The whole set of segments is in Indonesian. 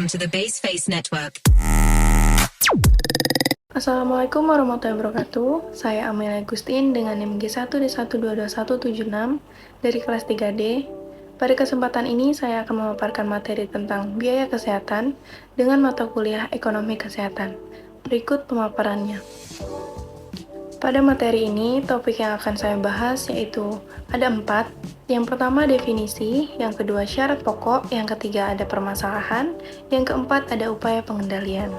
Welcome to the Base Face Network. Assalamualaikum warahmatullahi wabarakatuh. Saya Amelia Agustin dengan NIM G1D1222176 dari kelas 3D. Pada kesempatan ini saya akan memaparkan materi tentang biaya kesehatan dengan mata kuliah Ekonomi Kesehatan. Berikut pemaparannya. Pada materi ini, topik yang akan saya bahas yaitu ada 4. Yang pertama definisi, yang kedua syarat pokok, yang ketiga ada permasalahan, yang keempat ada upaya pengendalian.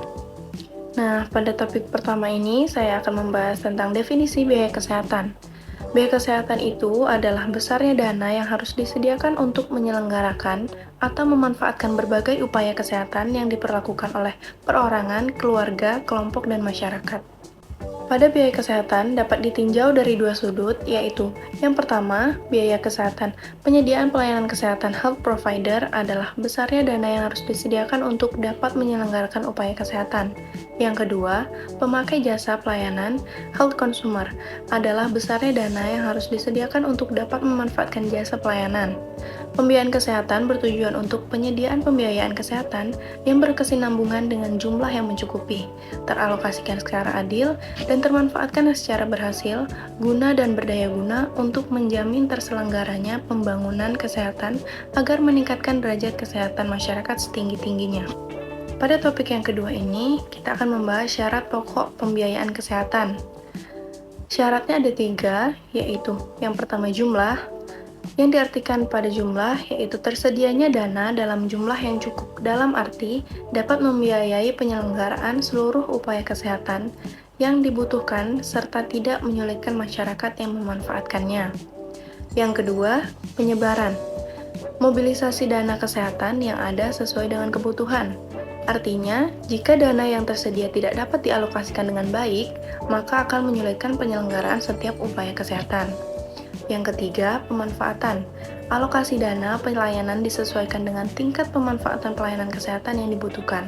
Nah, pada topik pertama ini saya akan membahas tentang definisi biaya kesehatan. Biaya kesehatan itu adalah besarnya dana yang harus disediakan untuk menyelenggarakan atau memanfaatkan berbagai upaya kesehatan yang diperlakukan oleh perorangan, keluarga, kelompok, dan masyarakat. Pada biaya kesehatan dapat ditinjau dari dua sudut, yaitu yang pertama, biaya kesehatan. Penyediaan pelayanan kesehatan health provider adalah besarnya dana yang harus disediakan untuk dapat menyelenggarakan upaya kesehatan. Yang kedua, pemakai jasa pelayanan health consumer adalah besarnya dana yang harus disediakan untuk dapat memanfaatkan jasa pelayanan. Pembiayaan kesehatan bertujuan untuk penyediaan pembiayaan kesehatan yang berkesinambungan dengan jumlah yang mencukupi, teralokasikan secara adil, dan termanfaatkan secara berhasil, guna dan berdaya guna untuk menjamin terselenggaranya pembangunan kesehatan agar meningkatkan derajat kesehatan masyarakat setinggi-tingginya. Pada topik yang kedua ini, kita akan membahas syarat pokok pembiayaan kesehatan. Syaratnya ada 3, yaitu yang pertama jumlah, yang diartikan pada jumlah yaitu tersedianya dana dalam jumlah yang cukup, dalam arti dapat membiayai penyelenggaraan seluruh upaya kesehatan yang dibutuhkan serta tidak menyulitkan masyarakat yang memanfaatkannya. Yang kedua, penyebaran. Mobilisasi dana kesehatan yang ada sesuai dengan kebutuhan. Artinya, jika dana yang tersedia tidak dapat dialokasikan dengan baik, maka akan menyulitkan penyelenggaraan setiap upaya kesehatan. Yang ketiga, pemanfaatan. Alokasi dana pelayanan disesuaikan dengan tingkat pemanfaatan pelayanan kesehatan yang dibutuhkan.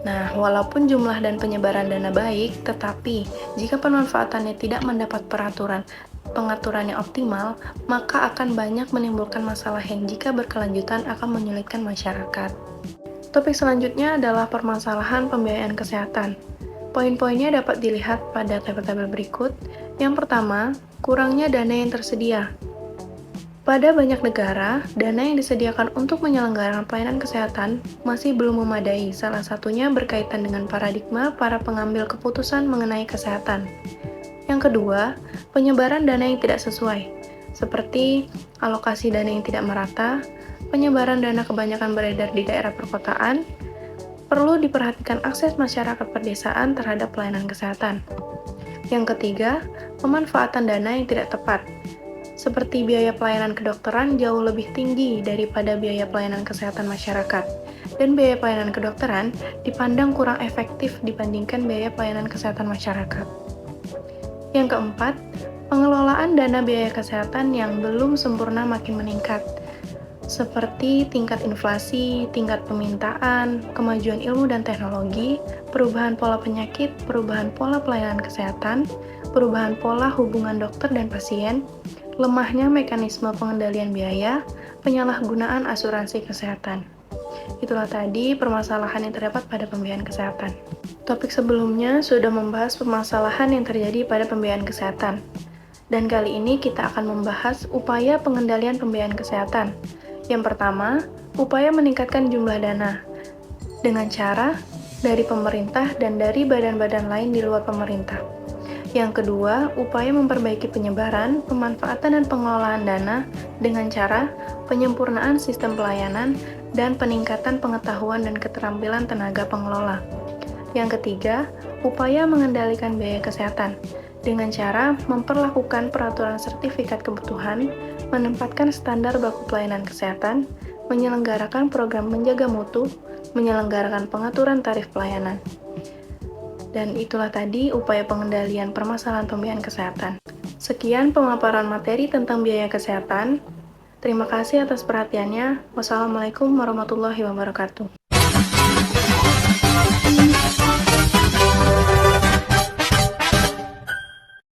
Nah, walaupun jumlah dan penyebaran dana baik, tetapi jika pemanfaatannya tidak mendapat pengaturan yang optimal, maka akan banyak menimbulkan masalah yang jika berkelanjutan akan menyulitkan masyarakat. Topik selanjutnya adalah permasalahan pembiayaan kesehatan. Poin-poinnya dapat dilihat pada tabel-tabel berikut. Yang pertama, kurangnya dana yang tersedia. Pada banyak negara, dana yang disediakan untuk menyelenggarakan pelayanan kesehatan masih belum memadai, salah satunya berkaitan dengan paradigma para pengambil keputusan mengenai kesehatan. Yang kedua, penyebaran dana yang tidak sesuai, seperti alokasi dana yang tidak merata, penyebaran dana kebanyakan beredar di daerah perkotaan, perlu diperhatikan akses masyarakat pedesaan terhadap pelayanan kesehatan. Yang ketiga, pemanfaatan dana yang tidak tepat, seperti biaya pelayanan kedokteran jauh lebih tinggi daripada biaya pelayanan kesehatan masyarakat, dan biaya pelayanan kedokteran dipandang kurang efektif dibandingkan biaya pelayanan kesehatan masyarakat. Yang keempat, pengelolaan dana biaya kesehatan yang belum sempurna makin meningkat, seperti tingkat inflasi, tingkat permintaan, kemajuan ilmu dan teknologi, perubahan pola penyakit, perubahan pola pelayanan kesehatan, perubahan pola hubungan dokter dan pasien, lemahnya mekanisme pengendalian biaya, penyalahgunaan asuransi kesehatan. Itulah tadi permasalahan yang terdapat pada pembiayaan kesehatan. Topik sebelumnya sudah membahas permasalahan yang terjadi pada pembiayaan kesehatan. Dan kali ini kita akan membahas upaya pengendalian pembiayaan kesehatan. Yang pertama, upaya meningkatkan jumlah dana dengan cara dari pemerintah dan dari badan-badan lain di luar pemerintah. Yang kedua, upaya memperbaiki penyebaran, pemanfaatan dan pengelolaan dana dengan cara penyempurnaan sistem pelayanan dan peningkatan pengetahuan dan keterampilan tenaga pengelola. Yang ketiga, upaya mengendalikan biaya kesehatan dengan cara memperlakukan peraturan sertifikat kebutuhan, menempatkan standar baku pelayanan kesehatan, menyelenggarakan program menjaga mutu, menyelenggarakan pengaturan tarif pelayanan. Dan itulah tadi upaya pengendalian permasalahan pembiayaan kesehatan. Sekian pemaparan materi tentang biaya kesehatan. Terima kasih atas perhatiannya. Wassalamualaikum warahmatullahi wabarakatuh.